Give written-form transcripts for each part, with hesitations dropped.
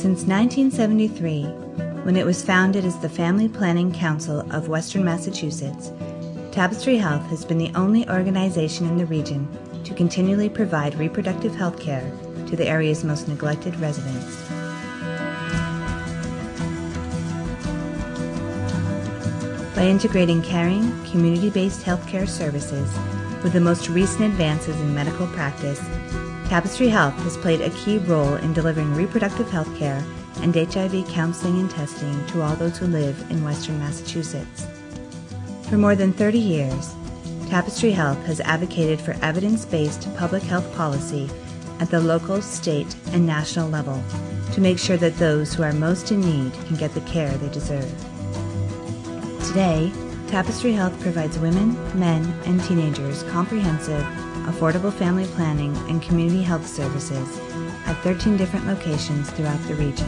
Since 1973, when it was founded as the Family Planning Council of Western Massachusetts, Tapestry Health has been the only organization in the region to continually provide reproductive health care to the area's most neglected residents. By integrating caring, community-based healthcare services with the most recent advances in medical practice, Tapestry Health has played a key role in delivering reproductive health care and HIV counseling and testing to all those who live in Western Massachusetts. For more than 30 years, Tapestry Health has advocated for evidence-based public health policy at the local, state, and national level to make sure that those who are most in need can get the care they deserve. Today, Tapestry Health provides women, men, and teenagers comprehensive, affordable family planning and community health services at 13 different locations throughout the region.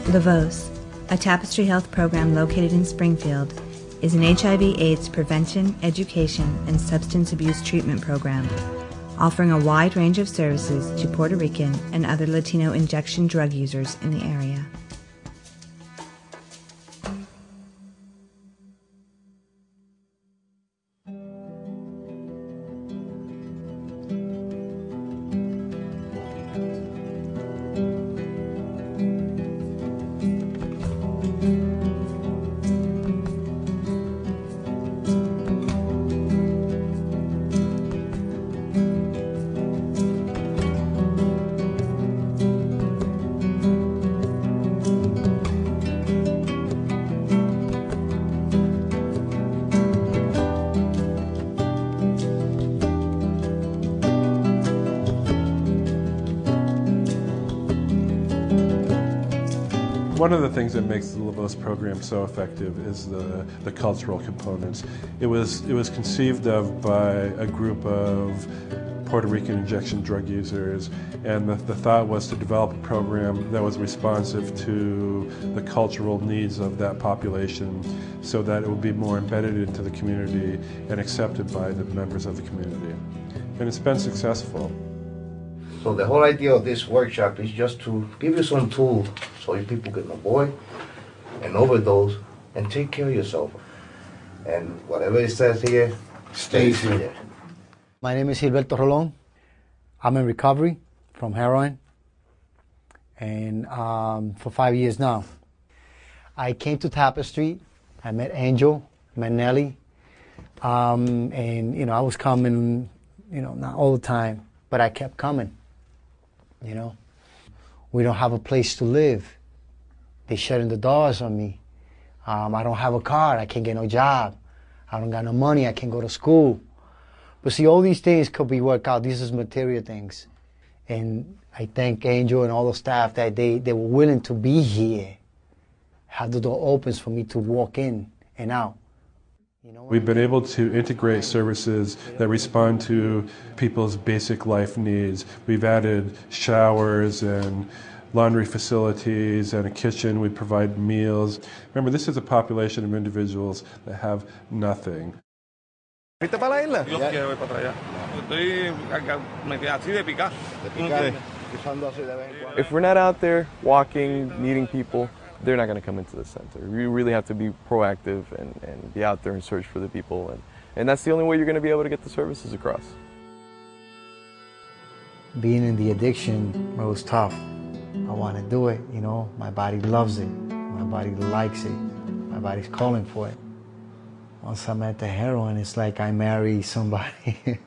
VOZ, a Tapestry Health program located in Springfield, is an HIV/AIDS prevention, education, and substance abuse treatment program, offering a wide range of services to Puerto Rican and other Latino injection drug users in the area. One of the things that makes the VOZ program so effective is the cultural components. It was conceived of by a group of Puerto Rican injection drug users, and the thought was to develop a program that was responsive to the cultural needs of that population so that it would be more embedded into the community and accepted by the members of the community. And it's been successful. So the whole idea of this workshop is just to give you some tools so you people can avoid an overdose and take care of yourself. And whatever it says here, stays here. My name is Gilberto Rolón. I'm in recovery from heroin and for 5 years now. I came to Tapestry. I met Angel, met Nelly, and I was coming, not all the time, but I kept coming. We don't have a place to live. They shutting the doors on me. I don't have a car. I can't get no job. I don't got no money. I can't go to school. But see, all these things could be worked out. These is material things. And I thank Angel and all the staff that they were willing to be here. Have the door opens for me to walk in and out. We've been able to integrate services that respond to people's basic life needs. We've added showers and laundry facilities and a kitchen. We provide meals. Remember, this is a population of individuals that have nothing. ¿Fuiste para la isla? Yo quiero ir para allá. Estoy así de picar. If we're not out there walking, meeting people, they're not going to come into the center. You really have to be proactive and be out there and search for the people. And that's the only way you're going to be able to get the services across. Being in the addiction was tough. I want to do it, My body loves it. My body likes it. My body's calling for it. Once I met the heroin, it's like I married somebody.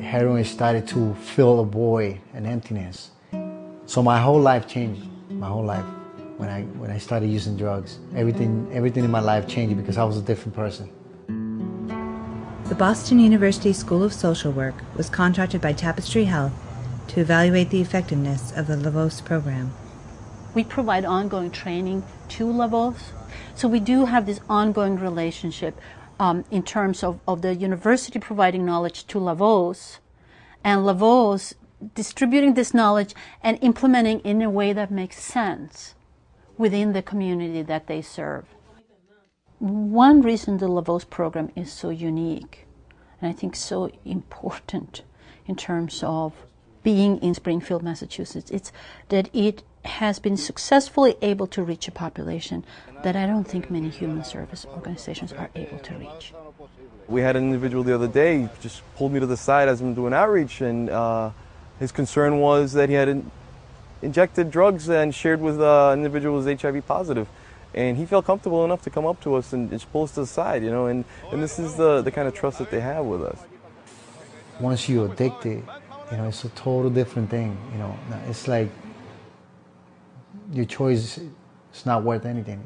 Heroin started to fill a void, an emptiness. So my whole life changed. My whole life. When I started using drugs, everything in my life changed because I was a different person. The Boston University School of Social Work was contracted by Tapestry Health to evaluate the effectiveness of the VOZ program. We provide ongoing training to VOZ, so we do have this ongoing relationship in terms of the university providing knowledge to VOZ, and VOZ distributing this knowledge and implementing in a way that makes sense within the community that they serve. One reason the VOZ program is so unique, and I think so important in terms of being in Springfield, Massachusetts. It's that it has been successfully able to reach a population that I don't think many human service organizations are able to reach. We had an individual the other day just pulled me to the side as I'm doing outreach, and his concern was that he had injected drugs and shared with an individual who was HIV positive. And he felt comfortable enough to come up to us and just pull us to the side, you know, and this is the kind of trust that they have with us. Once you're addicted, you know, it's a total different thing, you know. It's like your choice is not worth anything.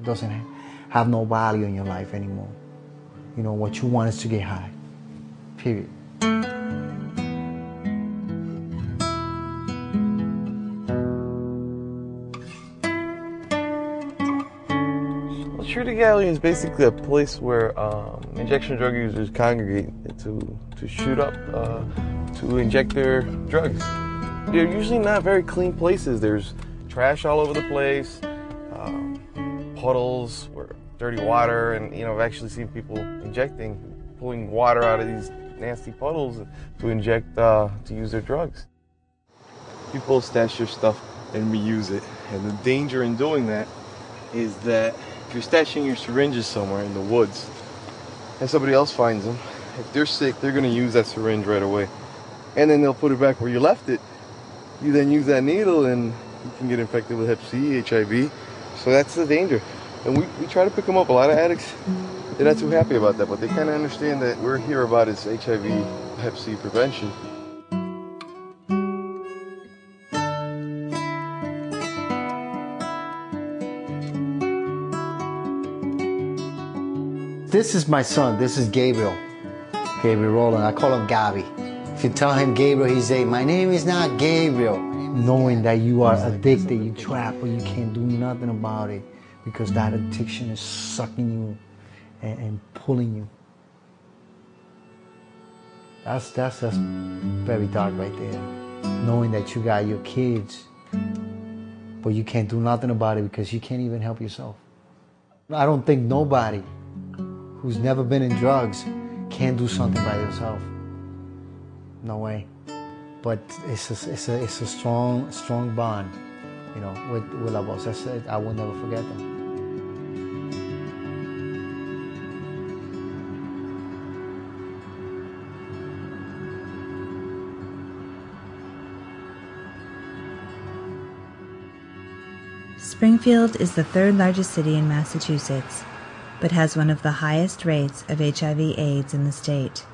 Doesn't have no value in your life anymore. You know, what you want is to get high, period. Shooting Alley is basically a place where injection drug users congregate to shoot up, to inject their drugs. They're usually not very clean places. There's trash all over the place, puddles, or dirty water, and you know, I've actually seen people pulling water out of these nasty puddles to inject, to use their drugs. People stash your stuff and reuse it, and the danger in doing that is that if you're stashing your syringes somewhere in the woods and somebody else finds them, if they're sick, they're going to use that syringe right away. And then they'll put it back where you left it. You then use that needle and you can get infected with Hep C, HIV. So that's the danger. And we try to pick them up. A lot of addicts, they're not too happy about that, but they kind of understand that we're here about is HIV, Hep C prevention. This is my son. This is Gabriel Roland. I call him Gabby. If you tell him Gabriel, he say, "My name is not Gabriel." Knowing that you are addicted, you trapped, but you can't do nothing about it because that addiction is sucking you and pulling you. That's very dark right there. Knowing that you got your kids, but you can't do nothing about it because you can't even help yourself. I don't think nobody who's never been in drugs can do something by themselves. No way. But it's a strong bond, you know, with La VOZ. I will never forget them. Springfield is the third largest city in Massachusetts, but has one of the highest rates of HIV/AIDS in the state,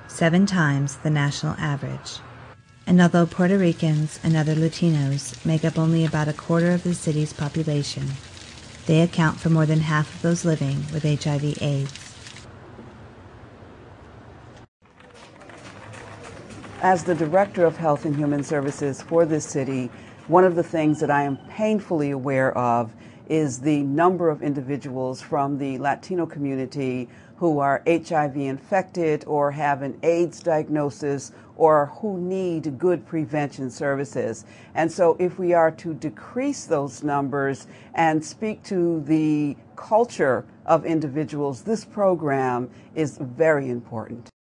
7 times the national average. And although Puerto Ricans and other Latinos make up only about a quarter of the city's population, they account for more than half of those living with HIV/AIDS. As the Director of Health and Human Services for this city, one of the things that I am painfully aware of is the number of individuals from the Latino community who are HIV infected or have an AIDS diagnosis or who need good prevention services. And so if we are to decrease those numbers and speak to the culture of individuals, this program is very important.